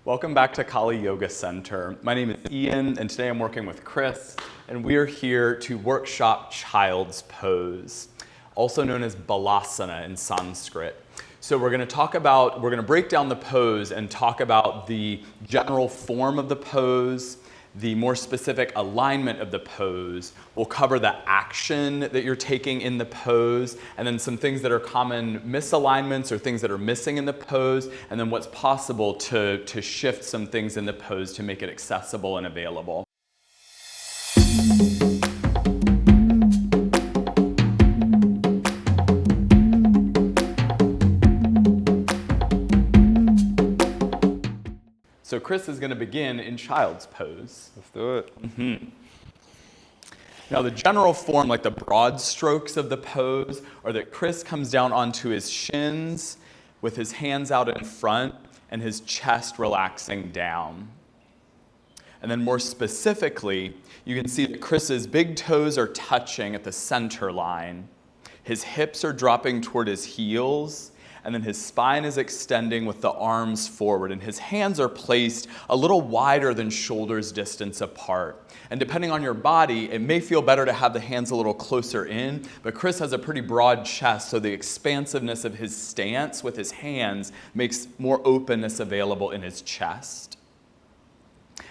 Welcome back to Khali Yoga Center. My name is Ian, and today I'm working with Chris, and we're here to workshop child's pose, also known as balasana in Sanskrit. So we're going to break down the pose and talk about the general form of the pose, the more specific alignment of the pose. We'll cover the action that you're taking in the pose, and then some things that are common misalignments or things that are missing in the pose, and then what's possible to shift some things in the pose to make it accessible and available. So Chris is going to begin in child's pose. Let's do it. Now the general form, like the broad strokes of the pose, are that Chris comes down onto his shins with his hands out in front and his chest relaxing down. And then more specifically, you can see that Chris's big toes are touching at the center line. His hips are dropping toward his heels, and then his spine is extending with the arms forward, and his hands are placed a little wider than shoulders distance apart. And depending on your body, it may feel better to have the hands a little closer in, but Chris has a pretty broad chest, so the expansiveness of his stance with his hands makes more openness available in his chest.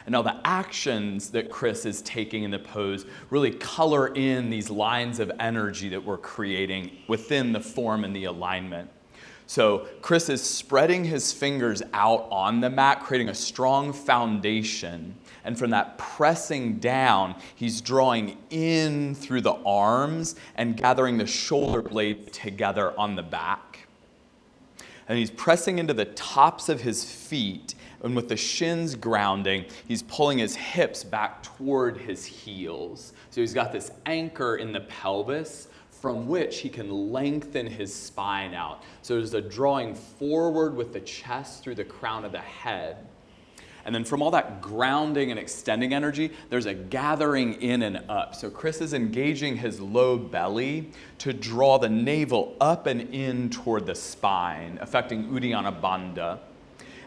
And now the actions that Chris is taking in the pose really color in these lines of energy that we're creating within the form and the alignment. So Chris is spreading his fingers out on the mat, creating a strong foundation. And from that pressing down, he's drawing in through the arms and gathering the shoulder blades together on the back. And he's pressing into the tops of his feet, and with the shins grounding, he's pulling his hips back toward his heels. So he's got this anchor in the pelvis from which he can lengthen his spine out. So there's a drawing forward with the chest through the crown of the head. And then from all that grounding and extending energy, there's a gathering in and up. So Chris is engaging his low belly to draw the navel up and in toward the spine, affecting Uddiyana Bandha.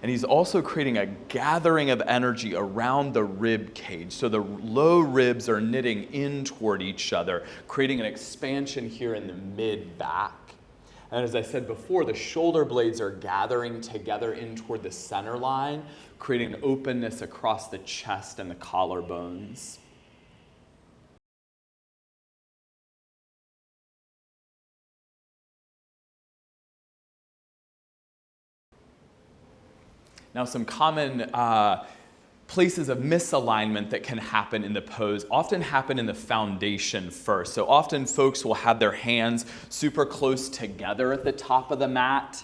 And he's also creating a gathering of energy around the rib cage. So the low ribs are knitting in toward each other, creating an expansion here in the mid-back. And as I said before, the shoulder blades are gathering together in toward the center line, creating an openness across the chest and the collarbones. Now, some common places of misalignment that can happen in the pose often happen in the foundation first. So often folks will have their hands super close together at the top of the mat,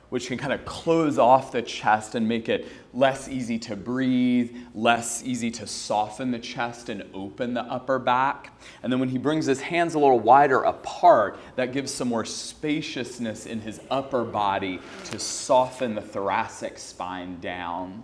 which can kind of close off the chest and make it less easy to breathe, less easy to soften the chest and open the upper back. And then when he brings his hands a little wider apart, that gives some more spaciousness in his upper body to soften the thoracic spine down.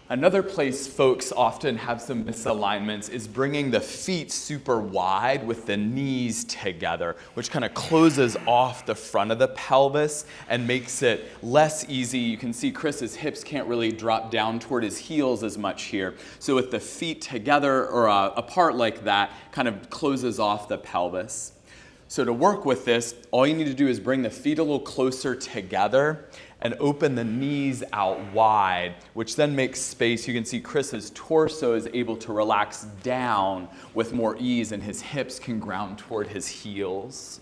Another place folks often have some misalignments is bringing the feet super wide with the knees together, which kind of closes off the front of the pelvis and makes it less easy. You can see Chris's hips can't really drop down toward his heels as much here. So with the feet together or apart like that, kind of closes off the pelvis. So to work with this, all you need to do is bring the feet a little closer together and open the knees out wide, which then makes space. You can see Chris's torso is able to relax down with more ease, and his hips can ground toward his heels.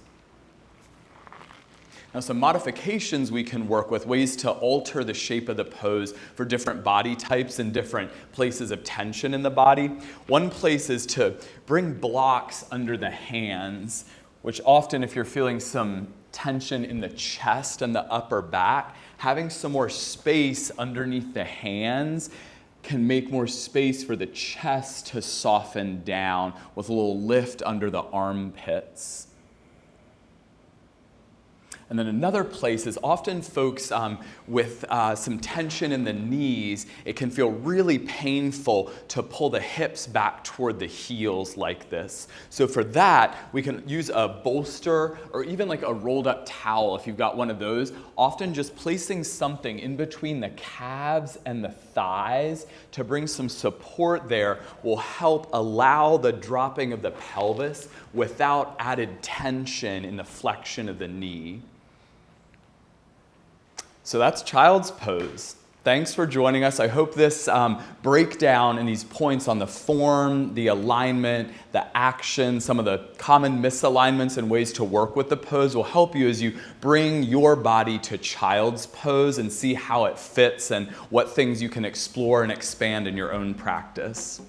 Now, some modifications we can work with, ways to alter the shape of the pose for different body types and different places of tension in the body. One place is to bring blocks under the hands, which often, if you're feeling some tension in the chest and the upper back, having some more space underneath the hands can make more space for the chest to soften down with a little lift under the armpits. And then another place is often folks with some tension in the knees, it can feel really painful to pull the hips back toward the heels like this. So for that, we can use a bolster or even like a rolled up towel if you've got one of those. Often just placing something in between the calves and the thighs to bring some support there will help allow the dropping of the pelvis without added tension in the flexion of the knee. So that's child's pose. Thanks for joining us. I hope this breakdown and these points on the form, the alignment, the action, some of the common misalignments and ways to work with the pose will help you as you bring your body to child's pose and see how it fits and what things you can explore and expand in your own practice.